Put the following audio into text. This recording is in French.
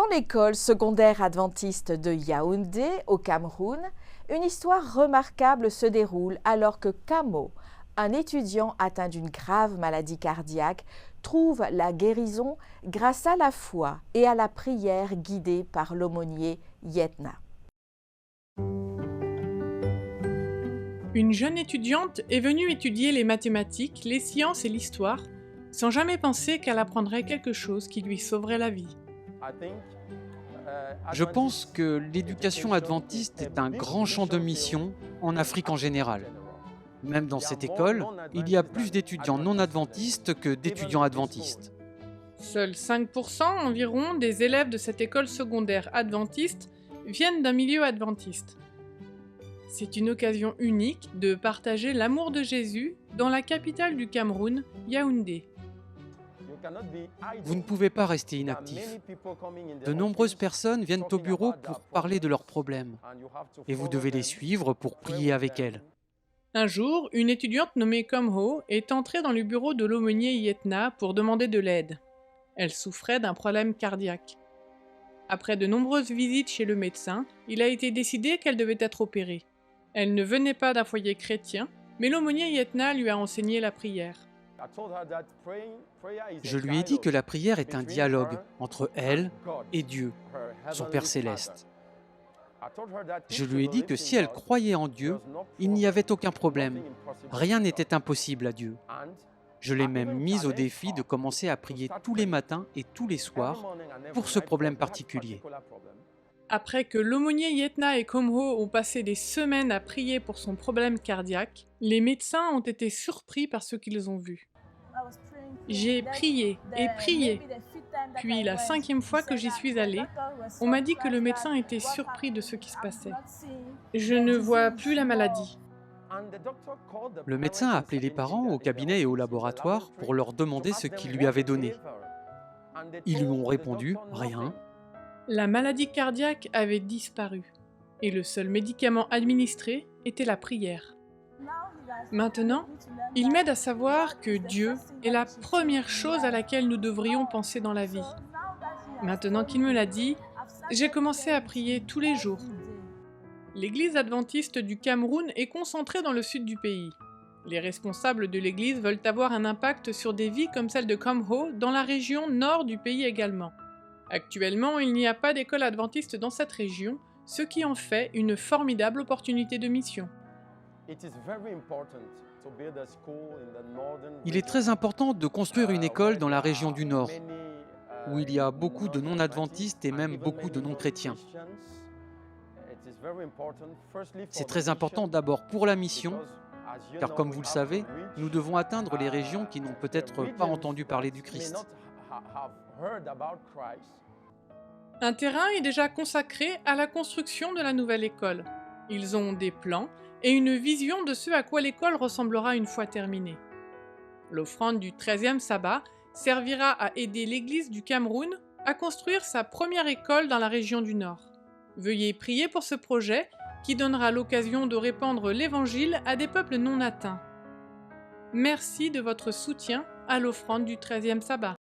Dans l'école secondaire adventiste de Yaoundé, au Cameroun, une histoire remarquable se déroule alors que Kamo, un étudiant atteint d'une grave maladie cardiaque, trouve la guérison grâce à la foi et à la prière guidée par l'aumônier Yetna. Une jeune étudiante est venue étudier les mathématiques, les sciences et l'histoire, sans jamais penser qu'elle apprendrait quelque chose qui lui sauverait la vie. Je pense que l'éducation adventiste est un grand champ de mission en Afrique en général. Même dans cette école, il y a plus d'étudiants non adventistes que d'étudiants adventistes. Seuls 5% environ des élèves de cette école secondaire adventiste viennent d'un milieu adventiste. C'est une occasion unique de partager l'amour de Jésus dans la capitale du Cameroun, Yaoundé. Vous ne pouvez pas rester inactif. De nombreuses personnes viennent au bureau pour parler de leurs problèmes. Et vous devez les suivre pour prier avec elles. Un jour, une étudiante nommée Komho est entrée dans le bureau de l'aumônier Yetna pour demander de l'aide. Elle souffrait d'un problème cardiaque. Après de nombreuses visites chez le médecin, il a été décidé qu'elle devait être opérée. Elle ne venait pas d'un foyer chrétien, mais l'aumônier Yetna lui a enseigné la prière. Je lui ai dit que la prière est un dialogue entre elle et Dieu, son Père céleste. Je lui ai dit que si elle croyait en Dieu, il n'y avait aucun problème. Rien n'était impossible à Dieu. Je l'ai même mise au défi de commencer à prier tous les matins et tous les soirs pour ce problème particulier. Après que l'aumônier Yetna et Komho ont passé des semaines à prier pour son problème cardiaque, les médecins ont été surpris par ce qu'ils ont vu. J'ai prié et prié. Puis la 5e fois que j'y suis allée, on m'a dit que le médecin était surpris de ce qui se passait. Je ne vois plus la maladie. Le médecin a appelé les parents au cabinet et au laboratoire pour leur demander ce qu'il lui avait donné. Ils lui ont répondu « rien ». La maladie cardiaque avait disparu et le seul médicament administré était la prière. Maintenant, il m'aide à savoir que Dieu est la première chose à laquelle nous devrions penser dans la vie. Maintenant qu'il me l'a dit, j'ai commencé à prier tous les jours. L'église adventiste du Cameroun est concentrée dans le sud du pays. Les responsables de l'église veulent avoir un impact sur des vies comme celle de Komho dans la région nord du pays également. Actuellement, il n'y a pas d'école adventiste dans cette région, ce qui en fait une formidable opportunité de mission. Il est très important de construire une école dans la région du Nord, où il y a beaucoup de non-adventistes et même beaucoup de non-chrétiens. C'est très important d'abord pour la mission, car comme vous le savez, nous devons atteindre les régions qui n'ont peut-être pas entendu parler du Christ. Un terrain est déjà consacré à la construction de la nouvelle école. Ils ont des plans et une vision de ce à quoi l'école ressemblera une fois terminée. L'offrande du 13e sabbat servira à aider l'Église du Cameroun à construire sa première école dans la région du Nord. Veuillez prier pour ce projet qui donnera l'occasion de répandre l'Évangile à des peuples non atteints. Merci de votre soutien à l'offrande du 13e sabbat.